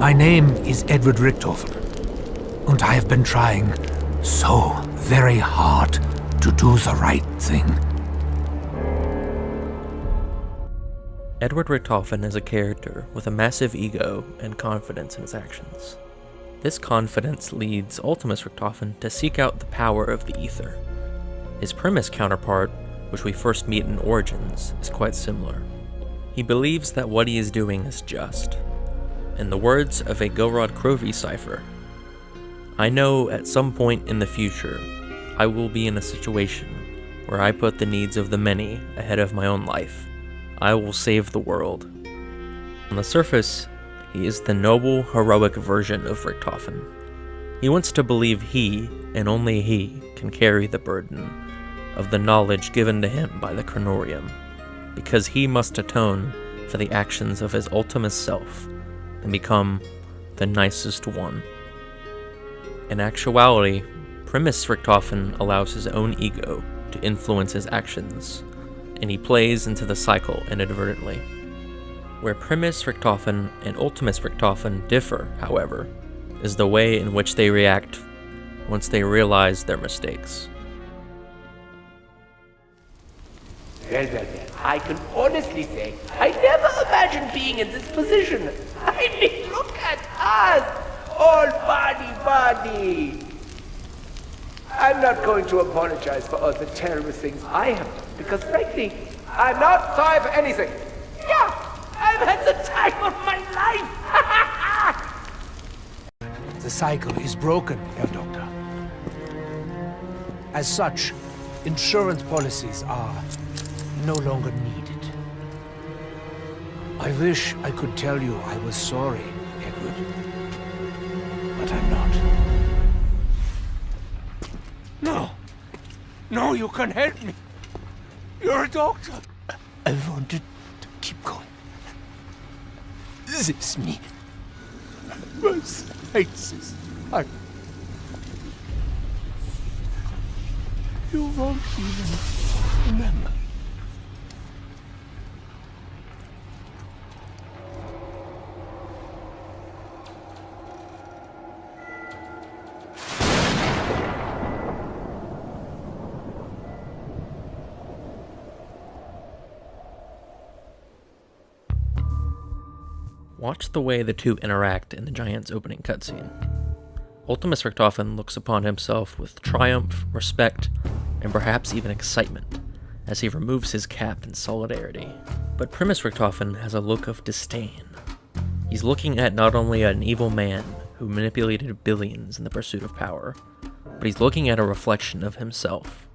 My name is Edward Richtofen, and I have been trying so very hard to do the right thing. Edward Richtofen is a character with a massive ego and confidence in his actions. This confidence leads Ultimus Richtofen to seek out the power of the ether. His Primus counterpart, which we first meet in Origins, is quite similar. He believes that what he is doing is just. In the words of a Gilrod Crovey cipher, "I know at some point in the future, I will be in a situation where I put the needs of the many ahead of my own life. I will save the world." On the surface, he is the noble, heroic version of Richtofen. He wants to believe he, and only he, can carry the burden of the knowledge given to him by the Chronorium, because he must atone for the actions of his Ultimus self and become the nicest one. In actuality, Primus Richtofen allows his own ego to influence his actions, and he plays into the cycle inadvertently. Where Primus Richtofen and Ultimus Richtofen differ, however, is the way in which they react once they realize their mistakes. Well, I can honestly say I never imagined being in this position. I mean, look at us! All body. I'm not going to apologize for all the terrible things I have done, because frankly, I'm not sorry for anything. Yeah, I've had the time of my life! The cycle is broken, Herr Doctor. As such, insurance policies are no longer needed. I wish I could tell you I was sorry, Edward, but I'm not. No, you can help me. You're a doctor. I wanted to keep going. This is me. My slightest heart. You won't even remember. Watch the way the two interact in the Giant's opening cutscene. Ultimus Richtofen looks upon himself with triumph, respect, and perhaps even excitement as he removes his cap in solidarity. But Primus Richtofen has a look of disdain. He's looking at not only an evil man who manipulated billions in the pursuit of power, but he's looking at a reflection of himself.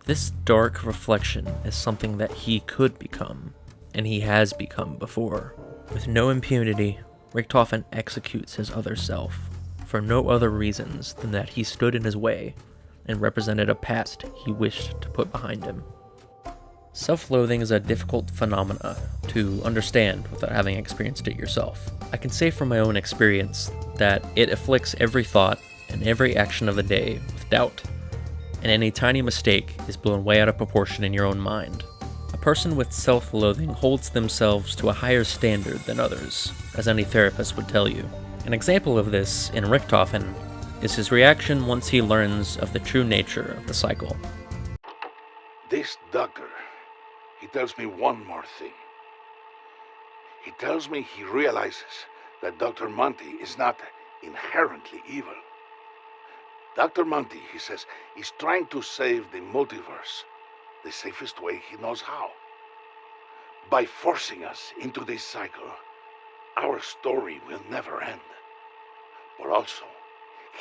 This dark reflection is something that he could become, and he has become before. With no impunity, Richtofen executes his other self, for no other reasons than that he stood in his way and represented a past he wished to put behind him. Self-loathing is a difficult phenomena to understand without having experienced it yourself. I can say from my own experience that it afflicts every thought and every action of the day with doubt, and any tiny mistake is blown way out of proportion in your own mind. A person with self-loathing holds themselves to a higher standard than others, as any therapist would tell you. An example of this in Richtofen is his reaction once he learns of the true nature of the cycle. This doctor, he tells me one more thing. He tells me he realizes that Dr. Monty is not inherently evil. Dr. Monty, he says, is trying to save the multiverse the safest way he knows how. By forcing us into this cycle, our story will never end. But also,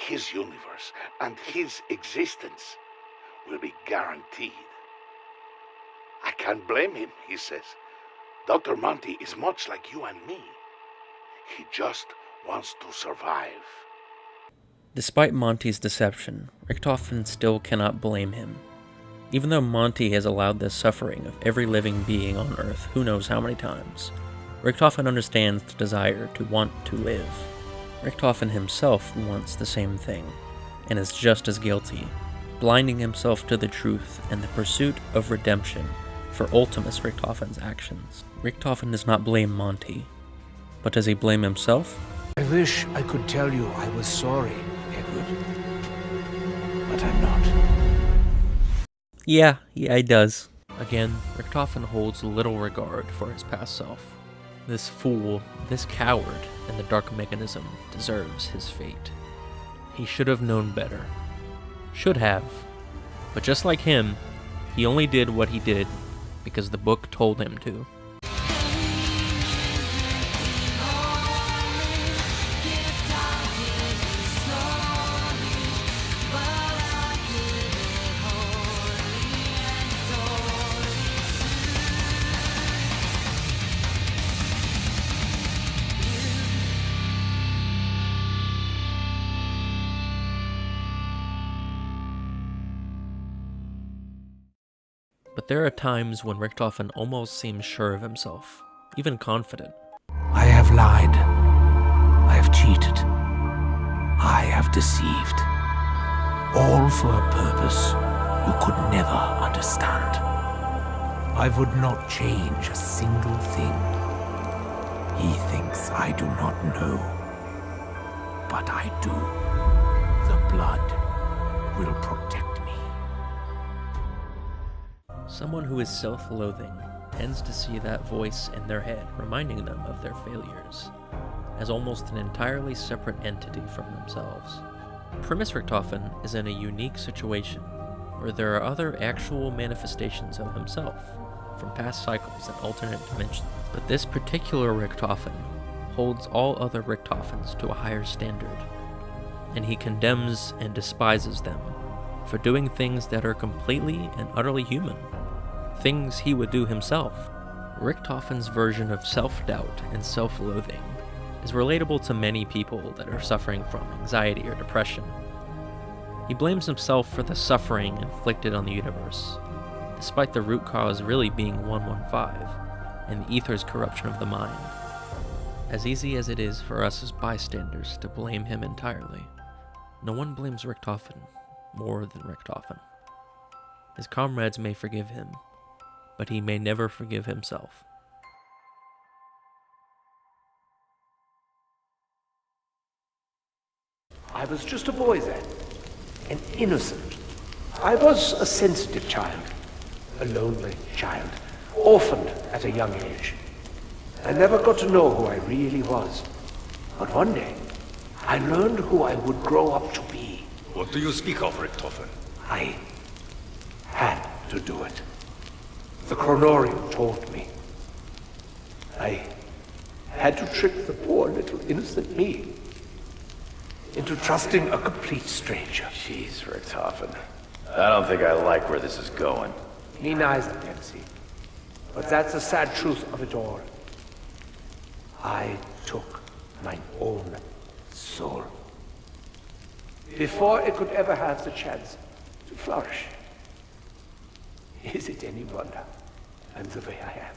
his universe and his existence will be guaranteed. I can't blame him, he says. Dr. Monty is much like you and me. He just wants to survive. Despite Monty's deception, Richtofen still cannot blame him. Even though Monty has allowed the suffering of every living being on Earth who knows how many times, Richtofen understands the desire to want to live. Richtofen himself wants the same thing, and is just as guilty, blinding himself to the truth and the pursuit of redemption for Ultimus Richtofen's actions. Richtofen does not blame Monty, but does he blame himself? I wish I could tell you I was sorry, Edward. But I'm not. Yeah, he does. Again, Richtofen holds little regard for his past self. This fool, this coward, and the dark mechanism deserves his fate. He should have known better. Should have. But just like him, he only did what he did because the book told him to. But there are times when Richtofen almost seems sure of himself, even confident. I have lied. I have cheated. I have deceived. All for a purpose you could never understand. I would not change a single thing. He thinks I do not know. But I do. The blood will protect me. Someone who is self-loathing tends to see that voice in their head reminding them of their failures, as almost an entirely separate entity from themselves. Primus Richtofen is in a unique situation where there are other actual manifestations of himself from past cycles and alternate dimensions, but this particular Richtofen holds all other Richtofens to a higher standard, and he condemns and despises them for doing things that are completely and utterly human, things he would do himself. Richtofen's version of self-doubt and self-loathing is relatable to many people that are suffering from anxiety or depression. He blames himself for the suffering inflicted on the universe, despite the root cause really being 115 and the ether's corruption of the mind. As easy as it is for us as bystanders to blame him entirely, no one blames Richtofen more than Richtofen. His comrades may forgive him, but he may never forgive himself. I was just a boy then, an innocent. I was a sensitive child, a lonely child, orphaned at a young age. I never got to know who I really was. But one day, I learned who I would grow up to be. What do you speak of, Richtofen? I had to do it. The Chronorium told me. I had to trick the poor little innocent me into trusting a complete stranger. Jeez, Richtofen. I don't think I like where this is going. Me neither, Dempsey. But that's the sad truth of it all. I took my own soul before it could ever have the chance to flourish. Is it any wonder I'm the way I am?